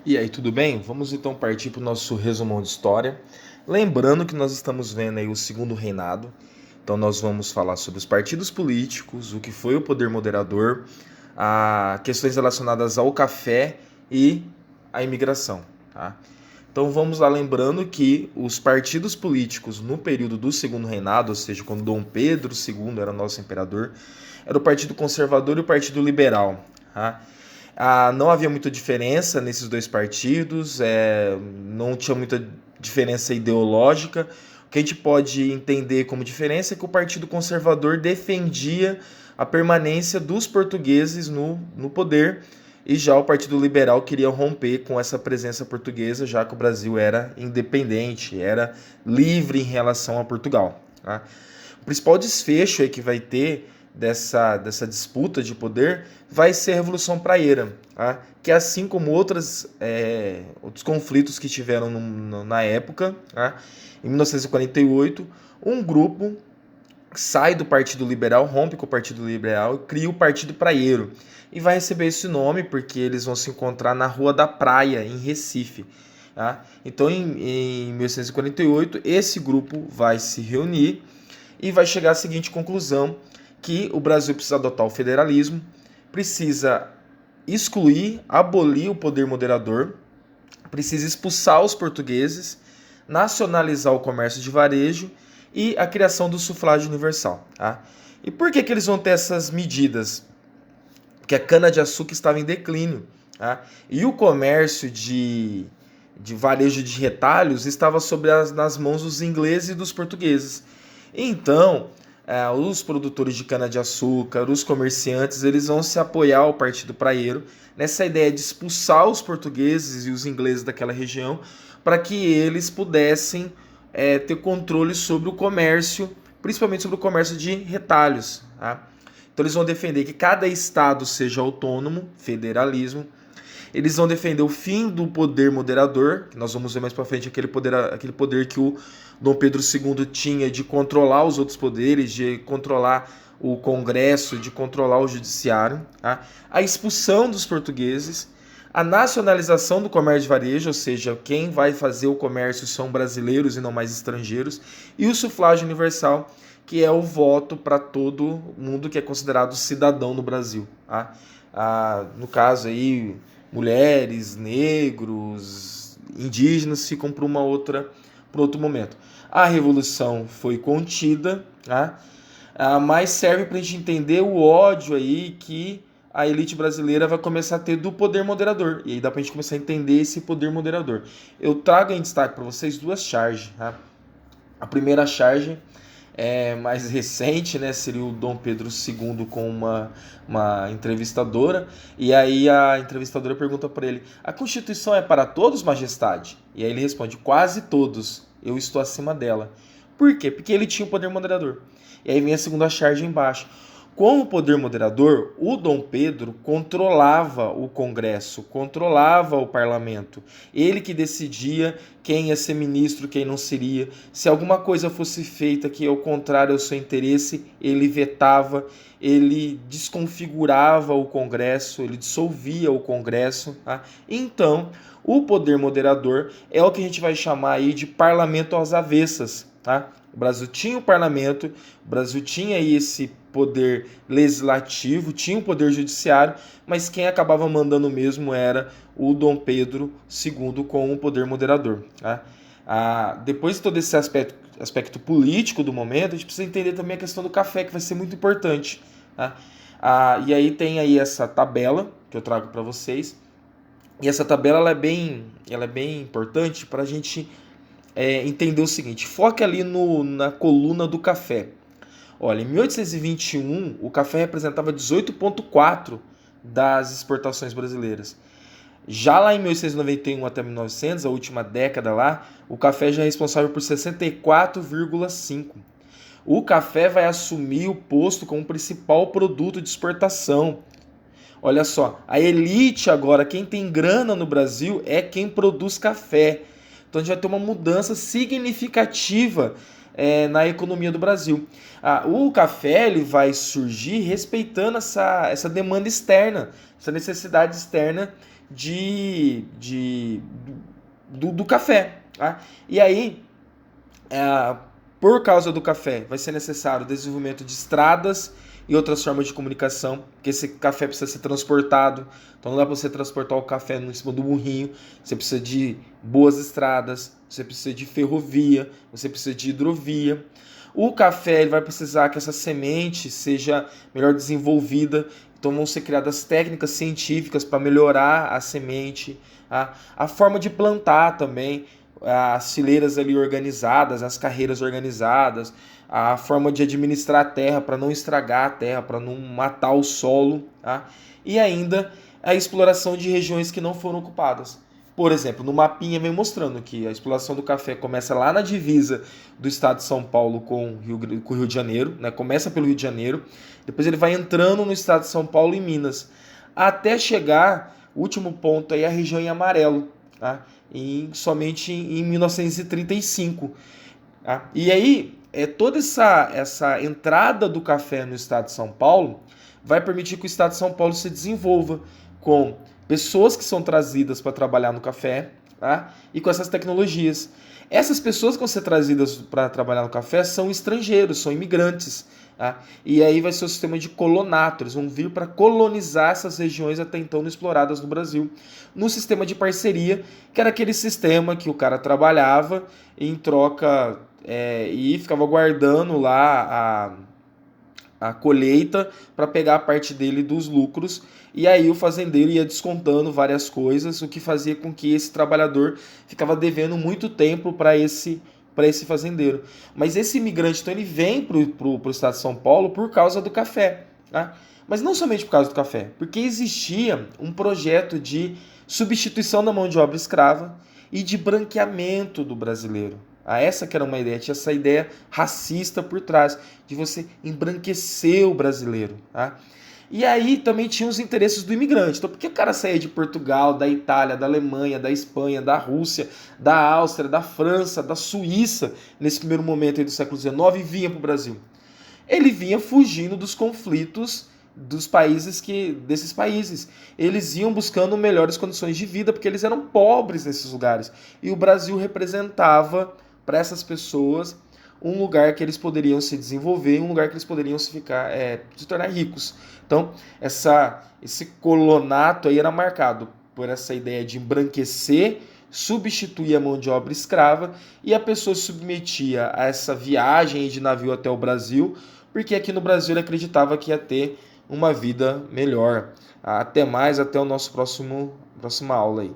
E aí, tudo bem? Vamos então partir para o nosso resumão de história. Lembrando que nós estamos vendo aí o segundo reinado. Então nós vamos falar sobre os partidos políticos, o que foi o poder moderador, questões relacionadas ao café e à imigração. Tá? Então vamos lá lembrando que os partidos políticos no período do segundo reinado, ou seja, quando Dom Pedro II era nosso imperador, era o Partido Conservador e o Partido Liberal. Tá? Não havia muita diferença nesses dois partidos, não tinha muita diferença ideológica. O que a gente pode entender como diferença é que o Partido Conservador defendia a permanência dos portugueses no poder, e já o Partido Liberal queria romper com essa presença portuguesa, já que o Brasil era independente, era livre em relação a Portugal. Tá? O principal desfecho aí que vai ter dessa disputa de poder vai ser a Revolução Praieira, tá? Que assim como outros conflitos que tiveram na época, tá? Em 1948, um grupo sai do Partido Liberal, rompe com o Partido Liberal e cria o Partido Praieiro. E vai receber esse nome porque eles vão se encontrar na Rua da Praia, em Recife. Tá? Então, em 1848, esse grupo vai se reunir e vai chegar à seguinte conclusão, que o Brasil precisa adotar o federalismo, precisa excluir, abolir o poder moderador, precisa expulsar os portugueses, nacionalizar o comércio de varejo e a criação do sufrágio universal. Tá? E por que eles vão ter essas medidas? Porque a cana-de-açúcar estava em declínio. Tá? E o comércio de varejo de retalhos estava nas mãos dos ingleses e dos portugueses. Então, os produtores de cana-de-açúcar, os comerciantes, eles vão se apoiar ao Partido Praieiro nessa ideia de expulsar os portugueses e os ingleses daquela região para que eles pudessem ter controle sobre o comércio, principalmente sobre o comércio de retalhos. Tá? Então eles vão defender que cada estado seja autônomo, federalismo. Eles vão defender o fim do poder moderador, que nós vamos ver mais para frente aquele poder que o Dom Pedro II tinha de controlar os outros poderes, de controlar o Congresso, de controlar o Judiciário, tá? A expulsão dos portugueses, a nacionalização do comércio de varejo, ou seja, quem vai fazer o comércio são brasileiros e não mais estrangeiros, e o sufrágio universal, que é o voto para todo mundo que é considerado cidadão no Brasil. Tá? No caso aí, mulheres, negros, indígenas ficam para outro momento. A revolução foi contida, tá? Mas serve para a gente entender o ódio aí que a elite brasileira vai começar a ter do poder moderador. E aí dá para a gente começar a entender esse poder moderador. Eu trago em destaque para vocês duas charges. Tá? A primeira charge mais recente, né, seria o Dom Pedro II com uma entrevistadora, e aí a entrevistadora pergunta para ele: a Constituição é para todos, Majestade? E aí ele responde: quase todos, eu estou acima dela. Por quê? Porque ele tinha o poder moderador. E aí vem a segunda charge embaixo. Com o poder moderador, o Dom Pedro controlava o Congresso, controlava o parlamento. Ele que decidia quem ia ser ministro, quem não seria. Se alguma coisa fosse feita que ao contrário ao seu interesse, ele vetava, ele desconfigurava o Congresso, ele dissolvia o Congresso. Tá? Então, o poder moderador é o que a gente vai chamar aí de parlamento às avessas. Tá? O Brasil tinha o parlamento, o Brasil tinha aí esse poder legislativo, tinha o poder judiciário, mas quem acabava mandando mesmo era o Dom Pedro II com o poder moderador. Tá? Depois de todo esse aspecto político do momento, a gente precisa entender também a questão do café, que vai ser muito importante. Tá? E aí tem aí essa tabela que eu trago para vocês, e essa tabela ela é bem importante para a gente entender o seguinte: foque ali na coluna do café. Olha, em 1821, o café representava 18,4% das exportações brasileiras. Já lá em 1891 até 1900, a última década lá, o café já é responsável por 64,5%. O café vai assumir o posto como principal produto de exportação. Olha só, a elite agora, quem tem grana no Brasil é quem produz café. Então a gente vai ter uma mudança significativa na economia do Brasil. O café ele vai surgir respeitando essa demanda externa, essa necessidade externa do café. Tá? E aí, por causa do café, vai ser necessário o desenvolvimento de estradas e outras formas de comunicação, porque esse café precisa ser transportado, então não dá para você transportar o café em cima do burrinho, você precisa de boas estradas, você precisa de ferrovia, você precisa de hidrovia. O café ele vai precisar que essa semente seja melhor desenvolvida, então vão ser criadas técnicas científicas para melhorar a semente, a forma de plantar também, as fileiras ali organizadas, as carreiras organizadas, a forma de administrar a terra para não estragar a terra, para não matar o solo, tá? E ainda a exploração de regiões que não foram ocupadas. Por exemplo, no mapinha vem mostrando que a exploração do café começa lá na divisa do estado de São Paulo com o Rio de Janeiro, né? Começa pelo Rio de Janeiro, depois ele vai entrando no estado de São Paulo e Minas, até chegar, o último ponto aí, a região em amarelo, tá? Somente em 1935. Tá? E aí, toda essa entrada do café no estado de São Paulo vai permitir que o estado de São Paulo se desenvolva com pessoas que são trazidas para trabalhar no café, tá? E com essas tecnologias. Essas pessoas que vão ser trazidas para trabalhar no café são estrangeiros, são imigrantes. Tá? E aí vai ser o sistema de colonato, eles vão vir para colonizar essas regiões até então não exploradas no Brasil, no sistema de parceria, que era aquele sistema que o cara trabalhava em troca e ficava guardando lá a colheita para pegar a parte dele dos lucros, e aí o fazendeiro ia descontando várias coisas, o que fazia com que esse trabalhador ficava devendo muito tempo para esse fazendeiro. Mas esse imigrante, então, ele vem para o estado de São Paulo por causa do café. Tá? Mas não somente por causa do café, porque existia um projeto de substituição da mão de obra escrava e de branqueamento do brasileiro. Essa que era uma ideia, tinha essa ideia racista por trás, de você embranquecer o brasileiro. Tá? E aí também tinha os interesses do imigrante. Então, por que o cara saía de Portugal, da Itália, da Alemanha, da Espanha, da Rússia, da Áustria, da França, da Suíça, nesse primeiro momento aí do século XIX, e vinha para o Brasil? Ele vinha fugindo dos conflitos desses países. Eles iam buscando melhores condições de vida, porque eles eram pobres nesses lugares. E o Brasil representava para essas pessoas um lugar que eles poderiam se desenvolver, um lugar que eles poderiam se tornar ricos. Então, esse colonato aí era marcado por essa ideia de embranquecer, substituir a mão de obra escrava, e a pessoa se submetia a essa viagem de navio até o Brasil, porque aqui no Brasil ele acreditava que ia ter uma vida melhor. Até mais, até o nosso próxima aula aí.